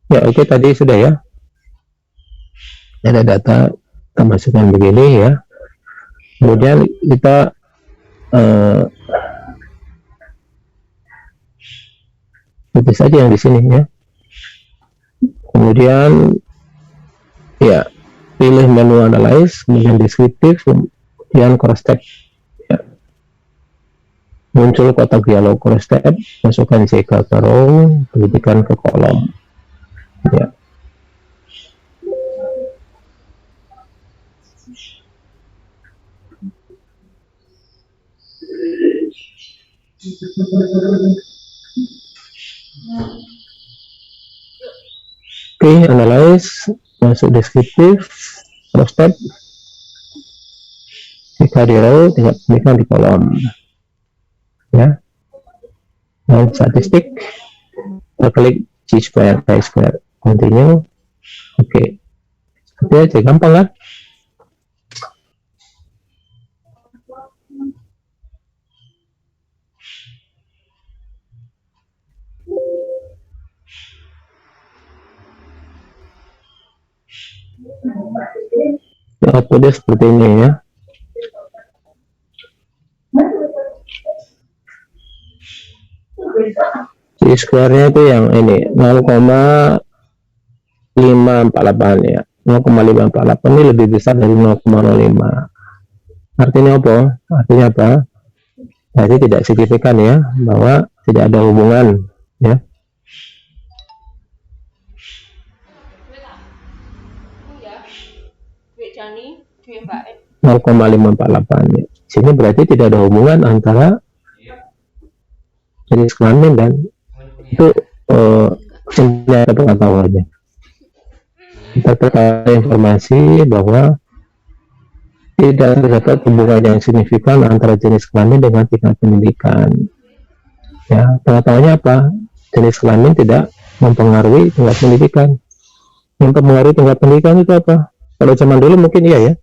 Ya, oke, tadi sudah ya. Ada data kita masukkan begini ya. Kemudian kita itu saja yang di sini ya. Kemudian ya, pilih menu analyze, kemudian deskriptif, kemudian cross tab ya. Muncul kotak dialog cross tab, masukkan CK ke row, pendidikan ke kolom ya. Oke, analyze, masuk deskriptif, cross tab, jika di row, tinggal pilihkan di kolom ya. Dan statistik, kita klik G-square, chi-square, continue. Oke, seperti aja, gampang kan? Ya, outputnya seperti ini ya. Chi-square-nya itu yang ini 0,548 ya. 0,548 ini lebih besar dari 0,05. Artinya apa? Artinya apa? Jadi tidak signifikan ya, bahwa tidak ada hubungan ya. Ya. Duit Jani, duit Mbak. 0,548 ya. Sini berarti tidak ada hubungan antara jenis kelamin dan itu senjata pengetahuannya. Kita terdapat informasi bahwa tidak terdapat hubungan yang signifikan antara jenis kelamin dengan tingkat pendidikan. Ya, pengetahuannya apa? Jenis kelamin tidak mempengaruhi tingkat pendidikan. Yang mempengaruhi tingkat pendidikan itu apa? Kalau zaman dulu mungkin iya ya.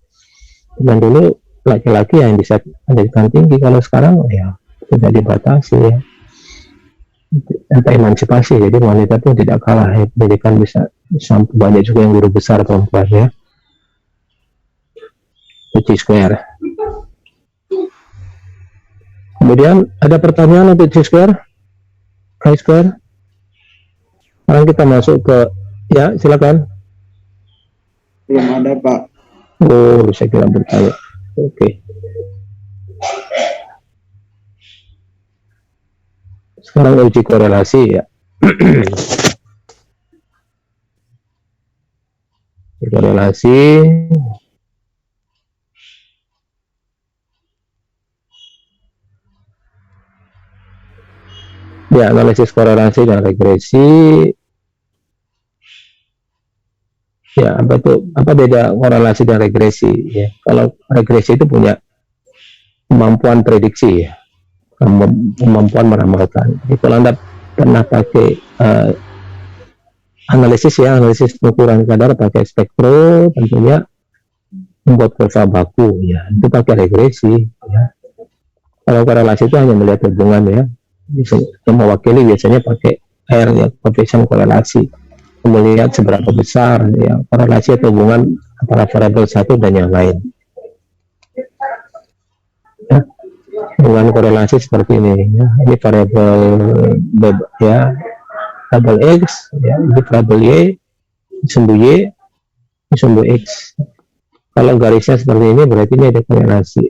Zaman dulu laki-laki yang bisa pendidikan tinggi, kalau sekarang ya tidak dibatasi ya. Emansipasi, jadi wanita pun tidak kalah ya. Pendidikan bisa sampai banyak juga yang guru besar perempuan ya. Chi-square. Kemudian ada pertanyaan untuk chi-square, chi-square. Sekarang kita masuk ke ya, silakan. Belum ada, Pak. Oh, saya kira bertanya. Oke. Sekarang uji korelasi ya. Korelasi. Ya, analisis korelasi dan regresi. Ya, apa beda korelasi dan regresi ya? Kalau regresi itu punya kemampuan prediksi ya, kemampuan meramalkan. Jadi kalau Anda pernah pakai analisis ya, analisis ukuran kadar pakai spektro, tentunya membuat kurva baku ya, itu pakai regresi ya. Kalau korelasi itu hanya melihat hubungan ya, yang mewakili biasanya pakai R ya, coefficient korelasi, melihat seberapa besar ya korelasi atau hubungan antara variabel satu dan yang lain ya. Dengan korelasi seperti ini ya, ini variabel ya, variabel X ya, ini variabel Y, sumbu Y, ini sumbu X. Kalau garisnya seperti ini berarti ini ada korelasi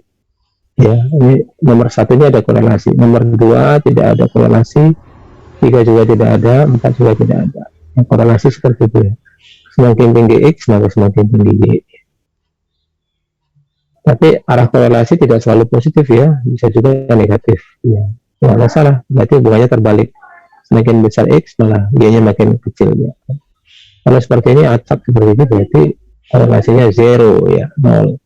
ya. Ini nomor satunya ada korelasi, nomor 2 tidak ada korelasi, 3 juga tidak ada, 4 juga tidak ada. Yang korelasi seperti itu ya. Semakin tinggi X maka semakin tinggi Y. Tapi arah korelasi tidak selalu positif ya, bisa juga negatif ya. Nggak masalah, berarti hubungannya terbalik. Semakin besar X malah Y-nya makin kecil ya. Kalau seperti ini acak seperti ini berarti korelasinya 0 ya, 0.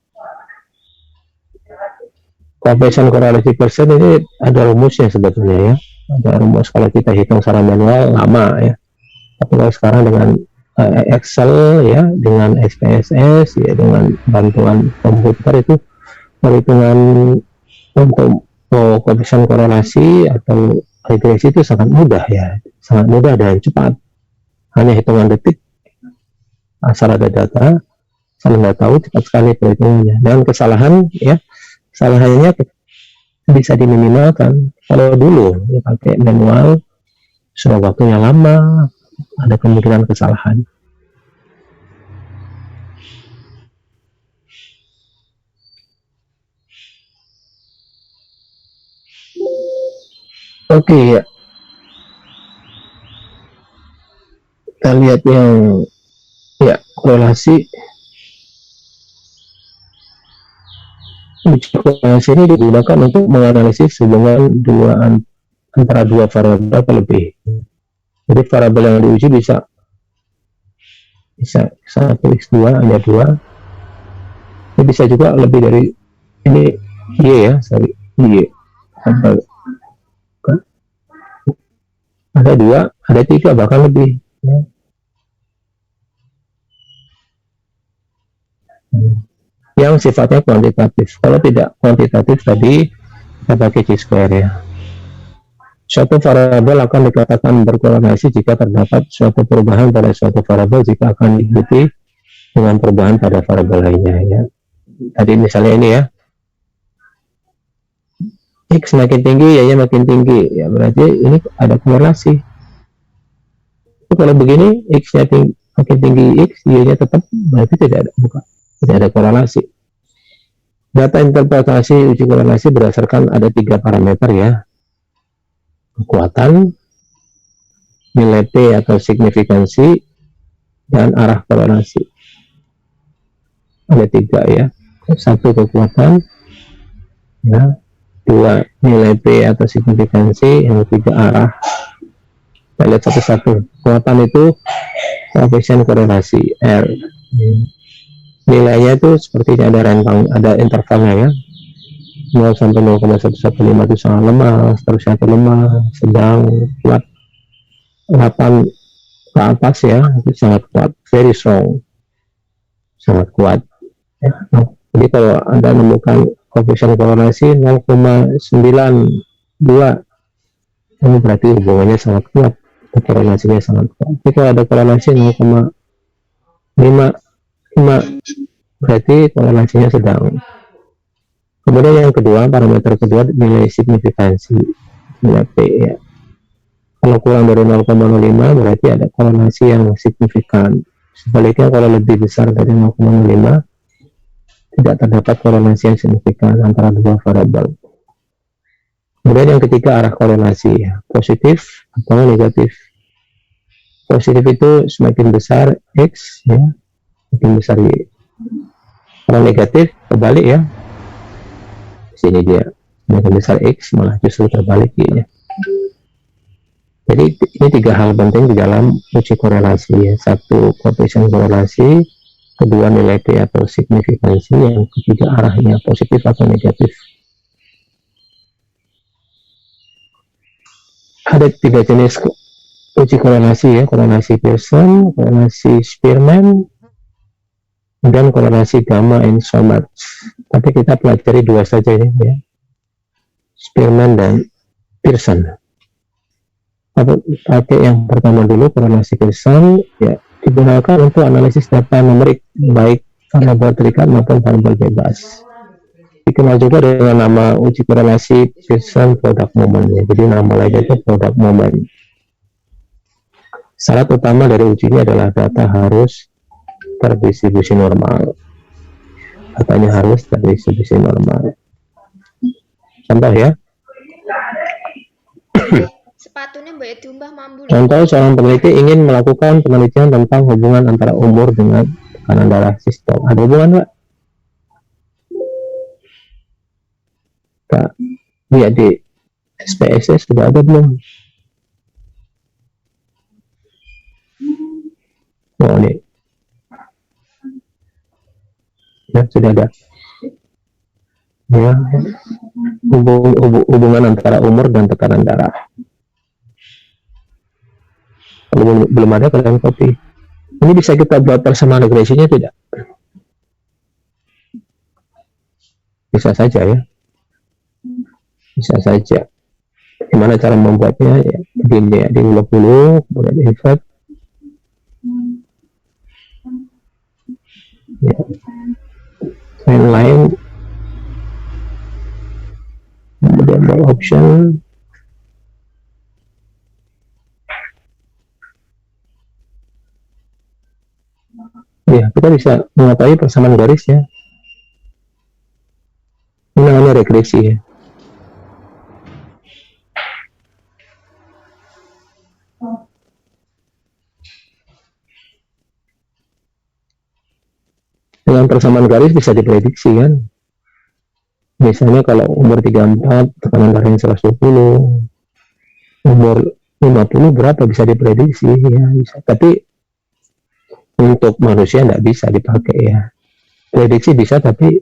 Coefficient korelasi persen ini ada rumusnya sebetulnya ya. Ada rumus kalau kita hitung secara manual lama ya. Tapi kalau sekarang dengan Excel ya, dengan SPSS ya, dengan bantuan komputer itu perhitungan untuk koefisien korelasi atau regresi itu sangat mudah ya, sangat mudah dan cepat, hanya hitungan detik. Asal ada data, asal nggak tahu, cepat sekali perhitungannya. Dan kesalahan ya, kesalahannya bisa diminimalkan. Kalau dulu ya, pakai manual, sudah waktunya lama, ada kemungkinan kesalahan. Oke ya, kita lihat yang ya korelasi. Korelasi ini digunakan untuk menganalisis hubungan antara dua variabel atau lebih. Jadi variabel yang diuji bisa 1x2 hanya 2. Ini bisa juga lebih dari ini y ya, sorry y. Ada 2, ada 3 bahkan lebih. Yang sifatnya kuantitatif. Kalau tidak kuantitatif tadi kita pakai chi-square ya. Suatu variabel akan dikatakan berkorelasi jika terdapat suatu perubahan pada suatu variabel jika akan diikuti dengan perubahan pada variabel lainnya ya. Tadi misalnya ini ya, X makin tinggi, Y-nya makin tinggi ya, berarti ini ada korelasi. Kalau begini X-nya makin tinggi X, Y-nya tetap, berarti tidak ada korelasi. Data interpretasi uji korelasi berdasarkan ada 3 parameter ya, kekuatan, nilai P atau signifikansi, dan arah korelasi. Ada 3 ya, 1 kekuatan ya, 2 nilai P atau signifikansi, yang 3 arah. Kita lihat satu-satu. Kekuatan itu koefisien korelasi R. Nilainya itu seperti ada rentang, ada intervalnya ya, 0 sampai 0,115 itu sangat lemah, seterusnya itu lemah, sedang, kuat. 8 ke atas ya, itu sangat kuat, very strong, sangat kuat ya. Jadi kalau Anda menemukan koefisien korelasi 0,92, ini berarti hubungannya sangat kuat, korelasinya sangat kuat. Jadi kalau ada korelasi 0,55, berarti korelasinya sedang. Kemudian yang kedua, parameter kedua, nilai signifikansi, nilai P ya. Kalau kurang dari 0,05 berarti ada korelasi yang signifikan. Sebaliknya kalau lebih besar dari 0,05 tidak terdapat korelasi yang signifikan antara dua variabel. Kemudian yang ketiga, arah korelasi ya, positif atau negatif. Positif itu semakin besar X ya, semakin besar Y. Kalau negatif terbalik ya, sini dia semakin besar X malah justru terbalik Y-nya. Jadi ini 3 hal penting di dalam uji korelasi ya. 1 koefisien korelasi, kedua nilai P atau signifikansi, yang ketiga arahnya positif atau negatif. Ada 3 jenis uji korelasi ya, korelasi Pearson, korelasi Spearman, dan korelasi gamma and Somat. Tapi kita pelajari 2 saja ini ya, Spearman dan Pearson. Pakai yang pertama dulu, korelasi Pearson ya, digunakan untuk analisis data numerik baik variabel terikat maupun variabel bebas. Dikenal juga dengan nama uji korelasi Pearson product moment ya. Jadi nama lainnya itu product moment. Syarat utama dari uji ini adalah data harus terdistribusi normal. Datanya harus terdistribusi normal. Contoh ya. Sepatunya mbak diumbah mambu. Contoh, seorang peneliti ingin melakukan penelitian tentang hubungan antara umur dengan tekanan darah sistol. Ada hubungan nggak? Kak, lihat di SPSS sudah ada belum? Oh ini, ya sudah ada. Ya, hubungan antara umur dan tekanan darah. Kalau belum ada, kalian copy. Ini bisa kita buat persamaan regresinya tidak? Bisa saja ya, bisa saja. Di Bagaimana cara membuatnya? Ya, begini ya, diulek dulu, kemudian invert. Ya. Lain-lain, kemudian more option. Ya, kita bisa mengetahui persamaan garisnya. Ini namanya regresi ya. Dengan persamaan garis bisa diprediksi kan. Misalnya kalau umur 34 tekanan darahnya 120, umur 50 berapa bisa diprediksi ya bisa. Tapi untuk manusia tidak bisa dipakai ya. Prediksi bisa tapi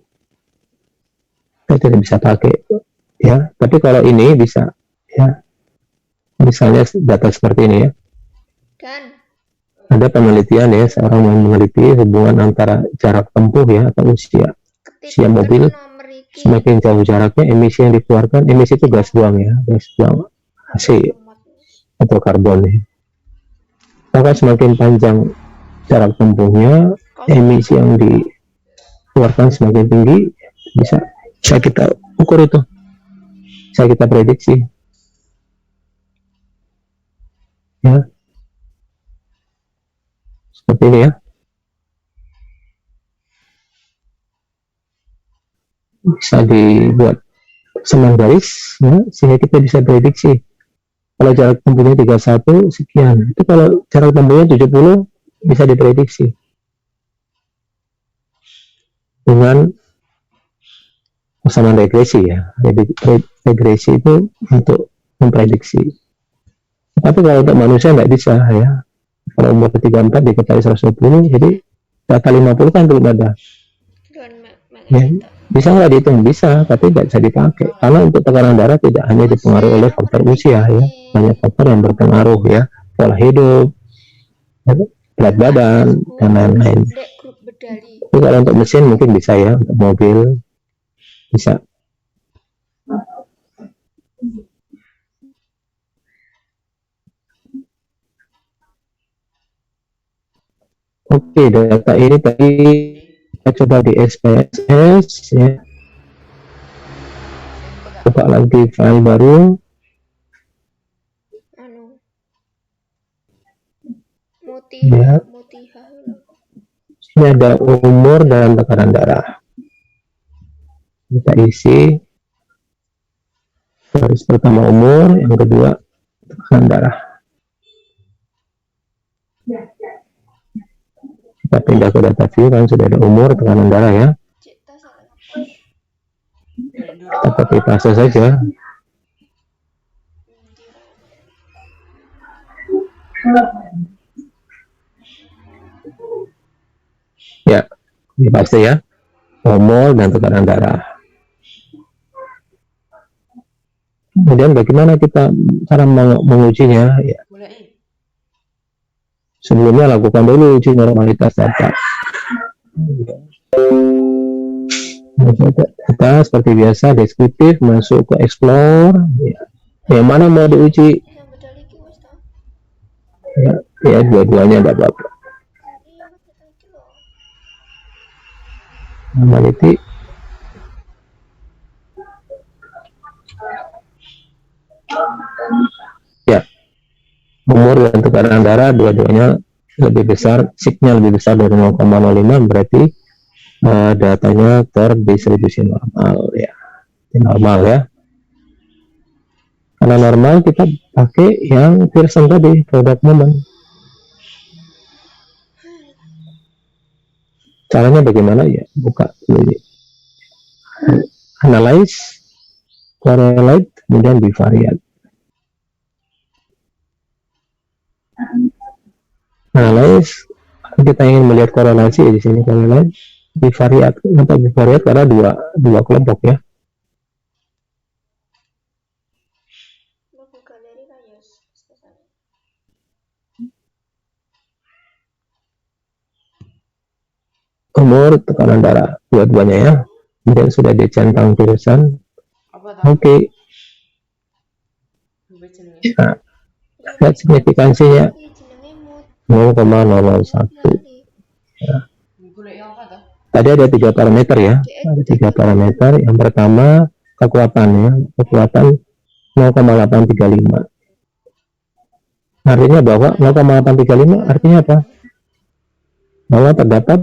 kita tidak bisa pakai ya. Tapi kalau ini bisa ya. Misalnya data seperti ini ya. Dan Ada penelitian ya, seorang yang meneliti hubungan antara jarak tempuh ya atau usia ketik mobil. nomor iki. Semakin jauh jaraknya, emisi yang dikeluarkan, emisi itu gas buang ya, gas buang AC atau karbon ya. Maka semakin panjang jarak tempuhnya, emisi yang dikeluarkan semakin tinggi, bisa kita ukur itu, bisa kita prediksi. Ya, seperti ini ya. Bisa dibuat semen garis ya, sehingga kita bisa prediksi kalau jarak tempuhnya 31 sekian, itu kalau jarak tempuhnya 70 bisa diprediksi dengan persamaan regresi ya. Regresi itu untuk memprediksi, tapi kalau untuk manusia nggak bisa ya. Kalau umur 34 diketahui 120, jadi data 50 kan belum ada ya. Bisa nggak dihitung? Bisa, tapi nggak bisa dipakai karena untuk tekanan darah tidak hanya dipengaruhi oleh faktor usia ya, banyak faktor yang berpengaruh ya, pola hidup, berat badan dan lain-lain. Tapi kalau untuk mesin mungkin bisa ya, untuk mobil bisa. Oke, data ini tadi kita coba di SPSS ya. Coba lagi file baru. Ya. Ini ada umur dan tekanan darah. Kita isi. Garis pertama umur, yang kedua tekanan darah. Kita pindah ke data view kan sudah ada umur, tekanan darah ya. Kita copy paste saja. Ya, ini paste ya. Umur dan tekanan darah. Kemudian bagaimana kita cara mengujinya? Ya. Sebelumnya lakukan dulu uji normalitas data. Data seperti biasa, deskriptif, masuk ke explore. Ya. Yang mana mau diuji? Ya dua-duanya tidak apa-apa. Normality. Ya. Umur dan tekanan darah dua-duanya lebih besar, signya lebih besar dari 0,05, berarti datanya terdistribusi normal ya. Normal ya. Karena normal kita pakai yang Pearson tadi, product moment. Caranya bagaimana ya? Buka dulu. Analyze, correlate, kemudian bivariate. Analyze, kita ingin melihat korelasi di sini korelasi bivariate. Untuk bivariate karena dua kelompok ya. Umur, tekanan darah, dua-duanya ya. Kemudian sudah dicentang tulisan. Oke. Apa jenenge? Nah, lihat signifikansinya Iki jenenge mood 0,001. Golek yang apa toh? Tadi ada 3 parameter ya. Ada 3 parameter. Yang pertama kekuatan ya. Kekuatan 0,835. Artinya bahwa 0,835 artinya apa? Bahwa terdapat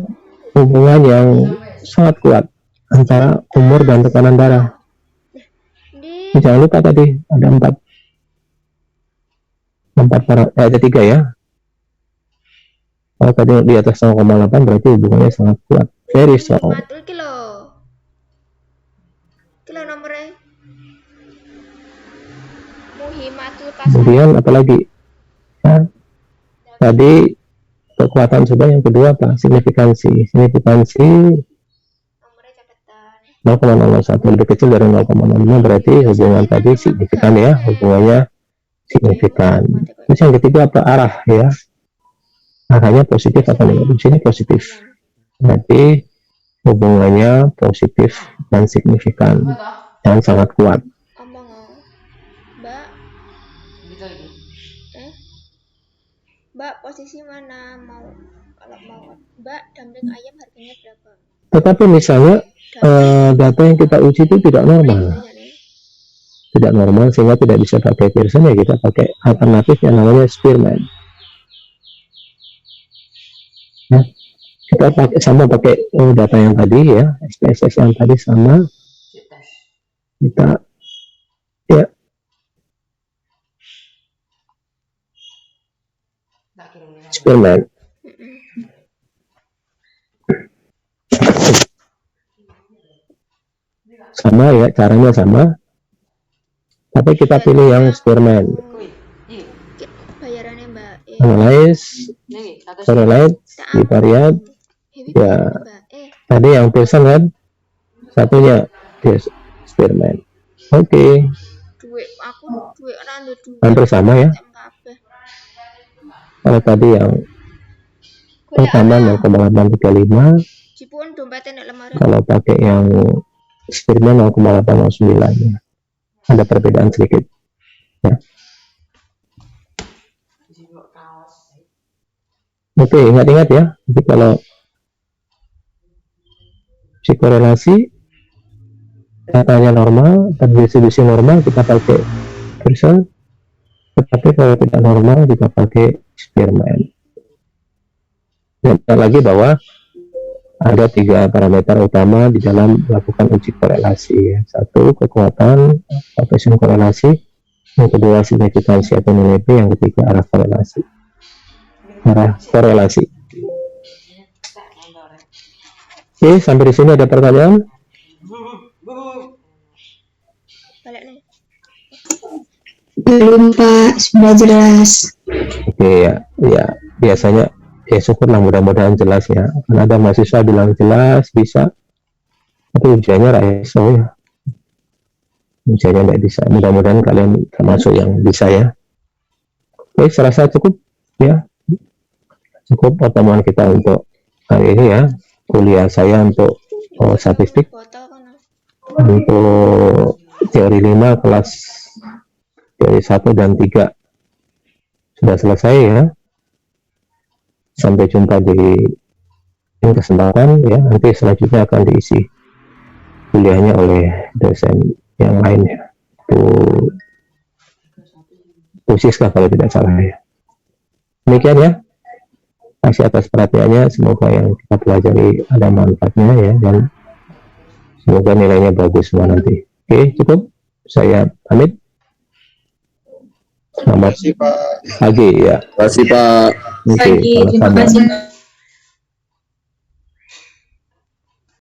hubungan yang sangat kuat antara umur dan tekanan darah. di Jangan lupa tadi ada 4 ada 3 ya. Kalau tadi di atas 0,8 berarti hubungannya sangat kuat. Very strong. matul kilo nomornya muhimatul pas Kemudian apalagi? Nah, tadi kekuatan coba yang kedua apa? Signifikansi. Signifikansi nomornya catatan 0,01 lebih kecil dari 0,05 berarti hubungan tadi signifikan ya, hubungannya signifikan. Terus yang ketiga apa? Arah ya. Arahnya positif atau negatif? Sini positif. Berarti hubungannya positif dan signifikan Apa toh? dan sangat kuat. omong mbak Gitu iki. mbak posisi mana mau kalau mau mbak dumpling ayam harganya berapa Tetapi misalnya data yang kita uji itu tidak normal, sehingga tidak bisa pakai Pearson ya kita pakai alternatif yang namanya Spearman. Ya, kita pakai data yang tadi ya, SPSS yang tadi sama Cek tes. kita ya Tak kirim nih. Spearman. Sama ya, caranya sama. Tapi kita pilih yang Spearman. Kuwi. Iki. bayarannya mbak Analyze, Nih, satu correlate, bivariate. Ya. mbak Tadi yang Pearson kan, satunya Spearman. Oke, duit aku duit randa duit hampir sama ya. kabeh Kalau tadi yang pertama 0,835, jipun dompetnya nek lemari kalau pakai yang Spearman 0,809 ya. Ada perbedaan sedikit. Ya. Jiwa kaos. Oke, ingat-ingat ya. Jadi kalau psikorelasi datanya normal dan distribusi normal kita pakai Pearson, tetapi kalau tidak normal kita pakai Spearman. Ingat lagi bahwa ada 3 parameter utama di dalam melakukan uji korelasi ya. Satu, kekuatan koefisien korelasi, yang kedua signifikansi atau nilai P, yang ketiga arah korelasi. Oke, sampai di sini ada pertanyaan? balik nih Belum Pak, sudah jelas. Oke ya biasanya ya syukurlah mudah-mudahan jelas ya. Karena ada mahasiswa bilang jelas bisa, tapi ujiannya RAISO ya. Ujiannya nggak bisa. Mudah-mudahan kalian termasuk yang bisa ya. Oke, saya rasa cukup ya. Cukup pertemuan kita untuk hari ini ya. Kuliah saya untuk statistik botol kan untuk teori 5 kelas teori 1 dan 3 sudah selesai ya. Sampai jumpa di kesempatan ya. Nanti selanjutnya akan diisi kuliahnya oleh dosen yang lainnya. Bu Siska kalau tidak salah ya. Demikian ya. Kasih atas perhatiannya, semoga yang kita pelajari ada manfaatnya ya, dan semoga nilainya bagus semua nanti. Oke, cukup. Saya pamit. Selamat Terima kasih Pak. pagi ya. Terima kasih Pak. Oke, Terima sama-sama. kasih Pak.